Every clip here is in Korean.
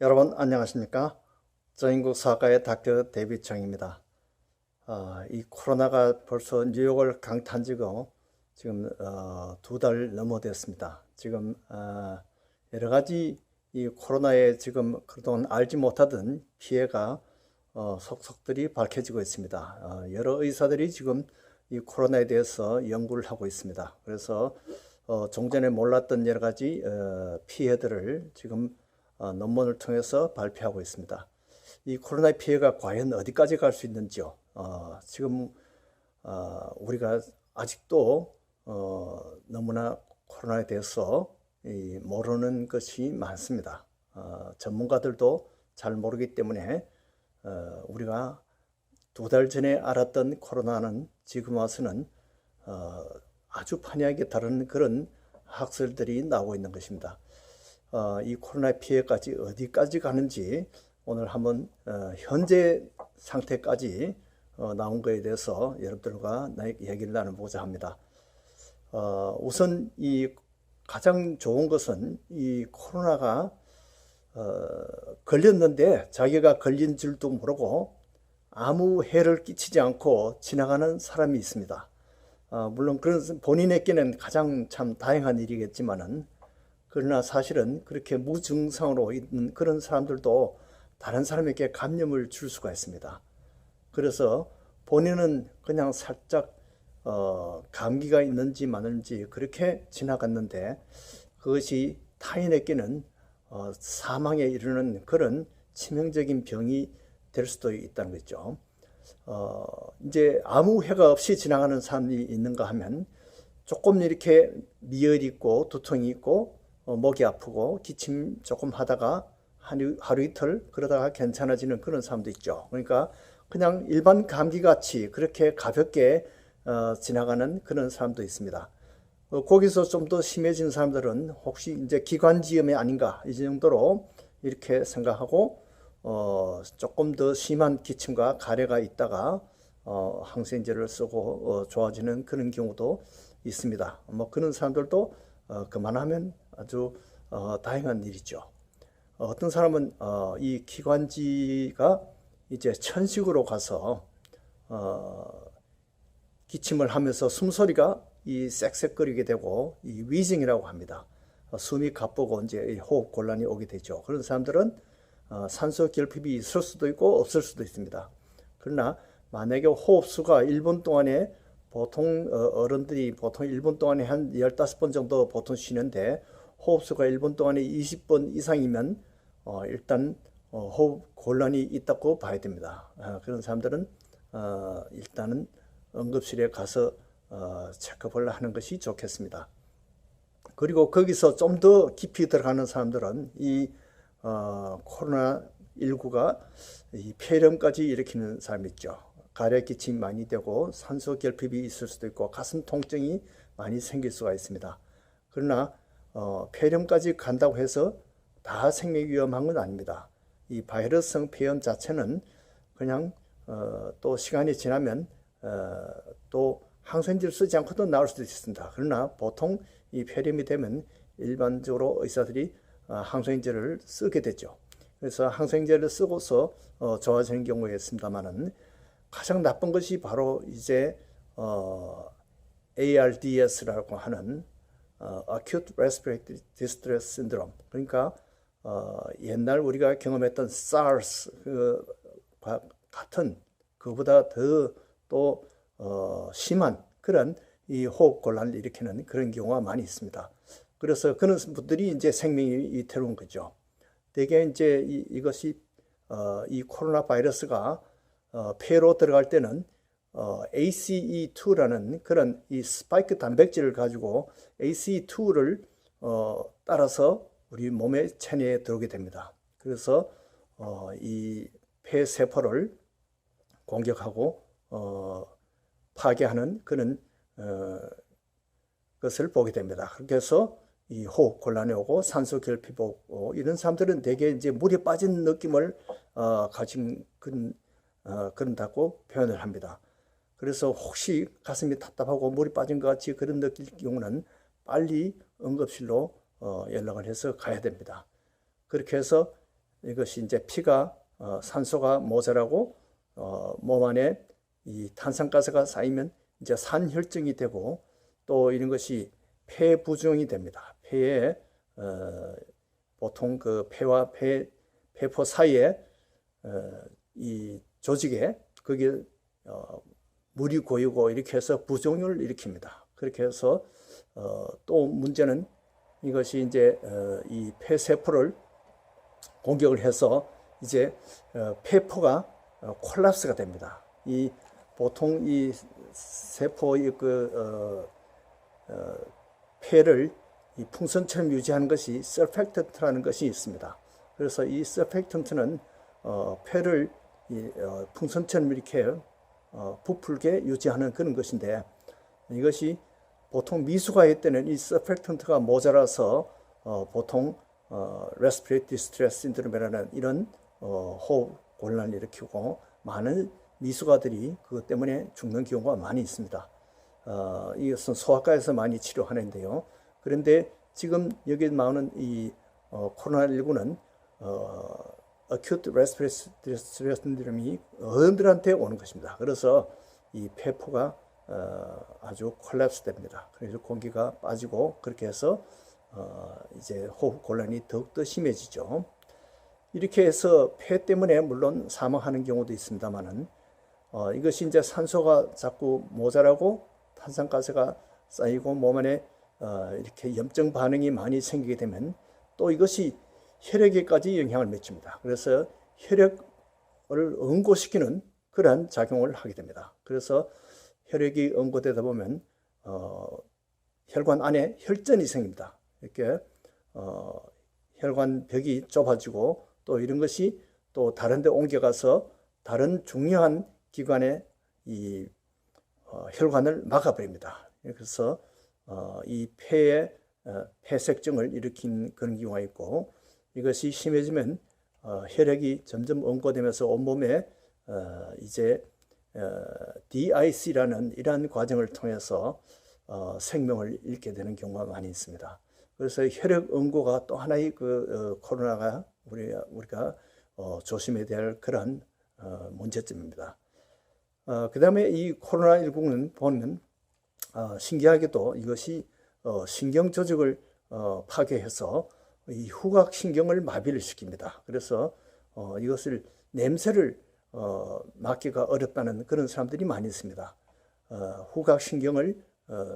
여러분 안녕하십니까? 저인국 사가의 닥터 데이비청입니다. 이 코로나가 벌써 뉴욕을 강타한지고 지금 2달 넘어됐습니다. 지금 여러 가지 이 코로나에 지금 그동안 알지 못하던 피해가 속속들이 밝혀지고 있습니다. 여러 의사들이 지금 이 코로나에 대해서 연구를 하고 있습니다. 그래서 종전에 몰랐던 여러 가지 피해들을 지금 논문을 통해서 발표하고 있습니다. 이 코로나의 피해가 과연 어디까지 갈 수 있는지요? 지금 우리가 아직도 너무나 코로나에 대해서 모르는 것이 많습니다. 전문가들도 잘 모르기 때문에 우리가 2달 전에 알았던 코로나는 지금 와서는 아주 판이하게 다른 그런 학설들이 나오고 있는 것입니다. 이 코로나 피해까지 어디까지 가는지 오늘 한번 현재 상태까지 나온 것에 대해서 여러분들과 얘기를 나눠보고자 합니다. 우선 이 가장 좋은 것은 이 코로나가 걸렸는데 자기가 걸린 줄도 모르고 아무 해를 끼치지 않고 지나가는 사람이 있습니다. 물론 그런 본인에게는 가장 참 다행한 일이겠지만은 그러나 사실은 그렇게 무증상으로 있는 그런 사람들도 다른 사람에게 감염을 줄 수가 있습니다. 그래서 본인은 그냥 살짝 감기가 있는지 마는지 그렇게 지나갔는데 그것이 타인에게는 사망에 이르는 그런 치명적인 병이 될 수도 있다는 거죠. 이제 아무 해가 없이 지나가는 사람이 있는가 하면 조금 이렇게 미열이 있고 두통이 있고 목이 아프고 기침 조금 하다가 하루 이틀 그러다가 괜찮아지는 그런 사람도 있죠. 그러니까 그냥 일반 감기 같이 그렇게 가볍게 지나가는 그런 사람도 있습니다. 거기서 좀 더 심해진 사람들은 혹시 이제 기관지염이 아닌가 이 정도로 이렇게 생각하고 조금 더 심한 기침과 가래가 있다가 항생제를 쓰고 좋아지는 그런 경우도 있습니다. 뭐 그런 사람들도 그만하면 아주 다행한 일이죠. 어떤 사람은 이 기관지가 이제 천식으로 가서 기침을 하면서 숨소리가 이 쌕쌕거리게 되고 이 위증이라고 합니다. 숨이 가쁘고 이제 호흡 곤란이 오게 되죠. 그런 사람들은 산소 결핍이 있을 수도 있고 없을 수도 있습니다. 그러나 만약에 호흡수가 1분 동안에 보통 어른들이 보통 1분 동안에 한 15번 정도 보통 쉬는데 호흡수가 1분 동안에 20번 이상이면 일단 호흡 곤란이 있다고 봐야 됩니다. 그런 사람들은 일단은 응급실에 가서 체크업을 하는 것이 좋겠습니다. 그리고 거기서 좀 더 깊이 들어가는 사람들은 이 코로나19가 이 폐렴까지 일으키는 사람이 있죠. 가래 기침이 많이 되고 산소 결핍이 있을 수도 있고 가슴 통증이 많이 생길 수가 있습니다. 그러나 폐렴까지 간다고 해서 다 생명 위험한 건 아닙니다. 이 바이러스성 폐렴 자체는 그냥 또 시간이 지나면 또 항생제를 쓰지 않고도 나을 수도 있습니다. 그러나 보통 이 폐렴이 되면 일반적으로 의사들이 항생제를 쓰게 되죠. 그래서 항생제를 쓰고서 좋아지는 경우가 있습니다만은 가장 나쁜 것이 바로 이제 ARDS라고 하는 Acute Respiratory Distress Syndrome. 그러니까 옛날 우리가 경험했던 SARS 같은 그보다 더 또 심한 그런 이 호흡 곤란을 일으키는 그런 경우가 많이 있습니다. 그래서 그런 분들이 이제 생명이 위태로운 거죠. 대개 이제 이것이 이 코로나 바이러스가 폐로 들어갈 때는 ACE2라는 그런 이 스파이크 단백질을 가지고 ACE2를 따라서 우리 몸의 체내에 들어오게 됩니다. 그래서 이 폐세포를 공격하고 파괴하는 그런 것을 보게 됩니다. 그렇게 해서 이 호흡 곤란이 오고 산소 결핍 오고 이런 사람들은 대개 이제 물에 빠진 느낌을 가진 그런다고 표현을 합니다. 그래서 혹시 가슴이 답답하고 물이 빠진 것 같이 그런 느낄 경우는 빨리 응급실로 연락을 해서 가야 됩니다. 그렇게 해서 이것이 이제 피가 산소가 모자라고 몸 안에 이 탄산가스가 쌓이면 이제 산혈증이 되고 또 이런 것이 폐부종이 됩니다. 폐에 보통 그 폐와 폐포 사이에 이 조직에 거기에 물이 고이고 이렇게 해서 부종을 일으킵니다. 그렇게 해서 또 문제는 이것이 이제 이 폐세포를 공격을 해서 이제 폐포가 콜랍스가 됩니다. 이 보통 이 세포의 폐를 이 풍선처럼 유지하는 것이 서펙턴트라는 것이 있습니다. 그래서 이 서펙턴트는 폐를 풍선처럼 이렇게 부풀게 유지하는 그런 것인데 이것이 보통 미숙아이 때는 이 서펙턴트가 모자라서 보통 respiratory distress syndrome라는 이런 호흡 곤란을 일으키고 많은 미숙아들이 그것 때문에 죽는 경우가 많이 있습니다. 이것은 소아과에서 많이 치료하는데요. 그런데 지금 여기 나오는 이 코로나19는 acute respiratory distress syndrome이 어른들한테 오는 것입니다. 그래서 이 폐포가 아주 콜랩스 됩니다. 그래서 공기가 빠지고 그렇게 해서 이제 호흡 곤란이 더욱더 심해지죠. 이렇게 해서 폐 때문에 물론 사망하는 경우도 있습니다만은 이것이 이제 산소가 자꾸 모자라고 탄산가스가 쌓이고 몸 안에 이렇게 염증 반응이 많이 생기게 되면 또 이것이 혈액에까지 영향을 미칩니다. 그래서 혈액을 응고시키는 그러한 작용을 하게 됩니다. 그래서 혈액이 응고되다 보면 혈관 안에 혈전이 생깁니다. 이렇게 혈관벽이 좁아지고 또 이런 것이 또 다른 데 옮겨가서 다른 중요한 기관에 이 혈관을 막아버립니다. 그래서 이 폐에 폐색증을 일으킨 그런 경우가 있고 이것이 심해지면 혈액이 점점 응고되면서 온몸에 이제 DIC라는 이러한 과정을 통해서 생명을 잃게 되는 경우가 많이 있습니다. 그래서 혈액 응고가 또 하나의 코로나가 우리가 조심해야 될 그런 문제점입니다. 그 다음에 이 코로나19는 보면 신기하게도 이것이 신경 조직을 파괴해서 이 후각신경을 마비를 시킵니다. 그래서 이것을 냄새를 맡기가 어렵다는 그런 사람들이 많이 있습니다. 후각신경을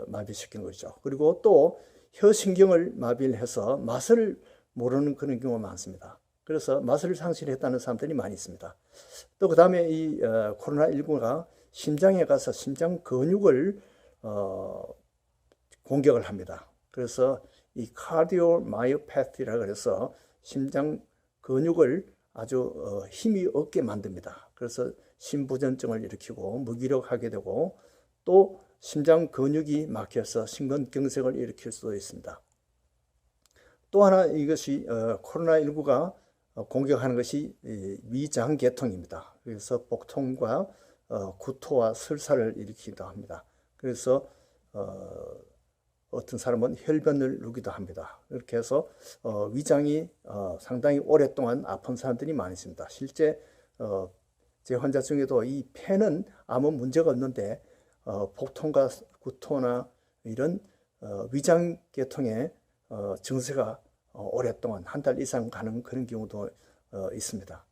마비시키는 거죠. 그리고 또 혀신경을 마비를 해서 맛을 모르는 그런 경우가 많습니다. 그래서 맛을 상실했다는 사람들이 많이 있습니다. 또 그 다음에 이 코로나19가 심장에 가서 심장 근육을 공격을 합니다. 그래서 이 카디오마이오패티라고 해서 심장 근육을 아주 힘이 없게 만듭니다. 그래서 심부전증을 일으키고 무기력하게 되고 또 심장 근육이 막혀서 심근경색을 일으킬 수도 있습니다. 또 하나 이것이 코로나19가 공격하는 것이 위장계통입니다. 그래서 복통과 구토와 설사를 일으키기도 합니다. 그래서 어떤 사람은 혈변을 누기도 합니다. 이렇게 해서 위장이 상당히 오랫동안 아픈 사람들이 많이 있습니다. 실제 제 환자 중에도 이 폐는 아무 문제가 없는데 복통과 구토나 이런 위장계통의 증세가 오랫동안 한 달 이상 가는 그런 경우도 있습니다.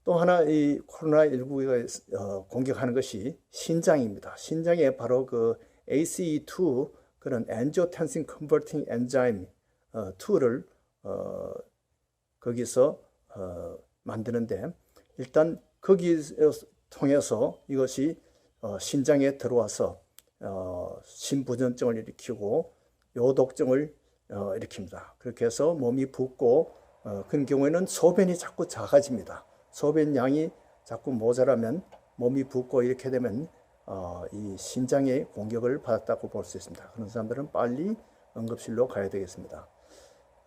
또 하나 이 코로나19가 공격하는 것이 신장입니다. 신장에 바로 그 ACE2 그런 Angiotensin Converting Enzyme 2를 거기서 만드는데 일단 거기서 통해서 이것이 신장에 들어와서 심부전증을 일으키고 요독증을 일으킵니다. 그렇게 해서 몸이 붓고 그런 경우에는 소변이 자꾸 작아집니다. 소변 양이 자꾸 모자라면 몸이 붓고 이렇게 되면 이 신장의 공격을 받았다고 볼 수 있습니다. 그런 사람들은 빨리 응급실로 가야 되겠습니다.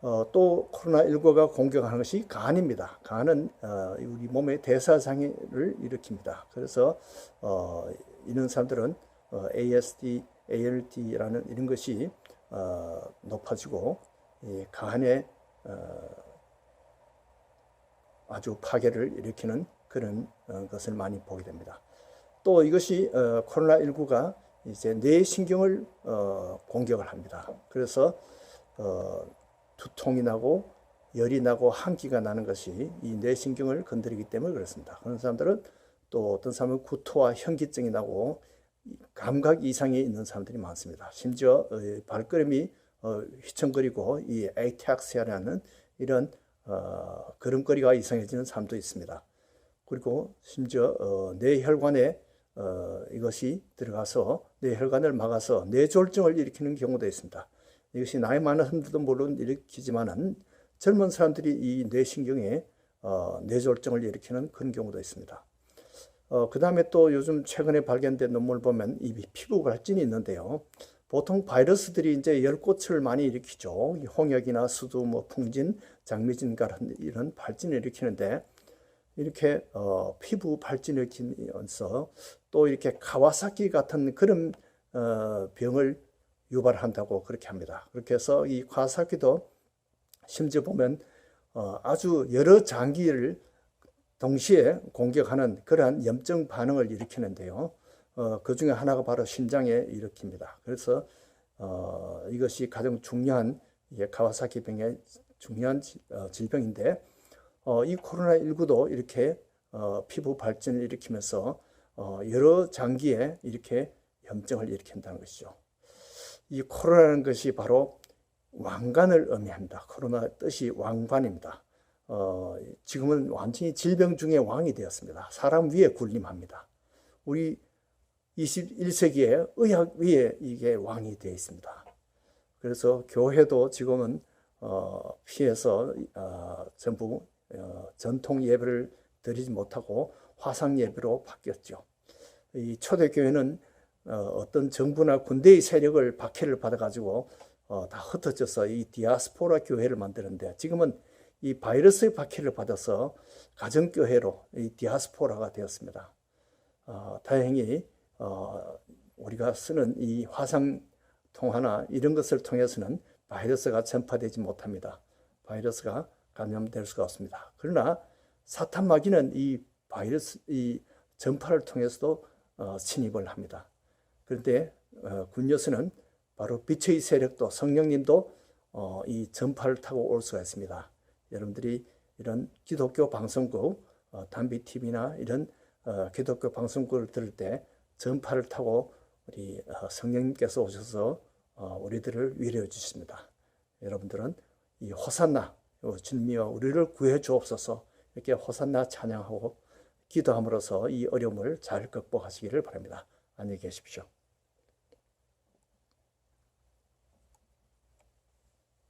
또 코로나19가 공격하는 것이 간입니다. 간은 우리 몸의 대사장애를 일으킵니다. 그래서 이런 사람들은 ASD, ALT라는 이런 것이 높아지고 간에 아주 파괴를 일으키는 그런 것을 많이 보게 됩니다. 또 이것이 코로나19가 이제 뇌신경을 공격을 합니다. 그래서 두통이 나고 열이 나고 한기가 나는 것이 이 뇌신경을 건드리기 때문에 그렇습니다. 그런 사람들은 또 어떤 사람은 구토와 현기증이 나고 감각 이상이 있는 사람들이 많습니다. 심지어 발걸음이 휘청거리고 이 에이탁시아라는 이런 걸음걸이가 이상해지는 사람도 있습니다. 그리고 심지어 뇌혈관에 이것이 들어가서 뇌혈관을 막아서 뇌졸중을 일으키는 경우도 있습니다. 이것이 나이 많은 사람들도 물론 일으키지만은 젊은 사람들이 이 뇌신경에 뇌졸중을 일으키는 그런 경우도 있습니다. 그 다음에 또 요즘 최근에 발견된 논문을 보면 이 피부 발진이 있는데요. 보통 바이러스들이 이제 열꽃을 많이 일으키죠. 홍역이나 수두, 풍진, 장미진 같은 이런 발진을 일으키는데 이렇게 피부 발진을 일으키면서 또 이렇게 카와사키 같은 그런 병을 유발한다고 그렇게 합니다. 그렇게 해서 이 카와사키도 심지어 보면 아주 여러 장기를 동시에 공격하는 그러한 염증 반응을 일으키는데요. 그 중에 하나가 바로 신장에 일으킵니다. 그래서 이것이 가장 중요한 카와사키 병의 중요한 질병인데 이 코로나19도 이렇게 피부 발진을 일으키면서 여러 장기에 이렇게 염증을 일으킨다는 것이죠. 이 코로나라는 것이 바로 왕관을 의미합니다. 코로나 뜻이 왕관입니다. 지금은 완전히 질병 중에 왕이 되었습니다. 사람 위에 군림합니다. 우리 21세기에 의학 위에 이게 왕이 되어 있습니다. 그래서 교회도 지금은 피해서 전부 전통 예배를 드리지 못하고 화상 예배로 바뀌었죠. 이 초대교회는 어떤 정부나 군대의 세력을 박해를 받아가지고 다 흩어져서 이 디아스포라 교회를 만드는데 지금은 이 바이러스의 박해를 받아서 가정교회로 이 디아스포라가 되었습니다. 다행히 우리가 쓰는 이 화상 통화나 이런 것을 통해서는 바이러스가 전파되지 못합니다. 바이러스가 감염될 수가 없습니다. 그러나 사탄 마귀는 이 바이러스, 이 전파를 통해서도 침입을 합니다. 그런데 군녀스는 바로 빛의 세력도 성령님도 이 전파를 타고 올 수가 있습니다. 여러분들이 이런 기독교 방송국, 담비TV나 이런 기독교 방송국을 들을 때 전파를 타고 우리 성령님께서 오셔서 우리들을 위로해 주십니다. 여러분들은 이 호산나, 주님이여 우리를 구해 주옵소서 이렇게 호산나 찬양하고 기도함으로써 이 어려움을 잘 극복하시기를 바랍니다. 안녕히 계십시오.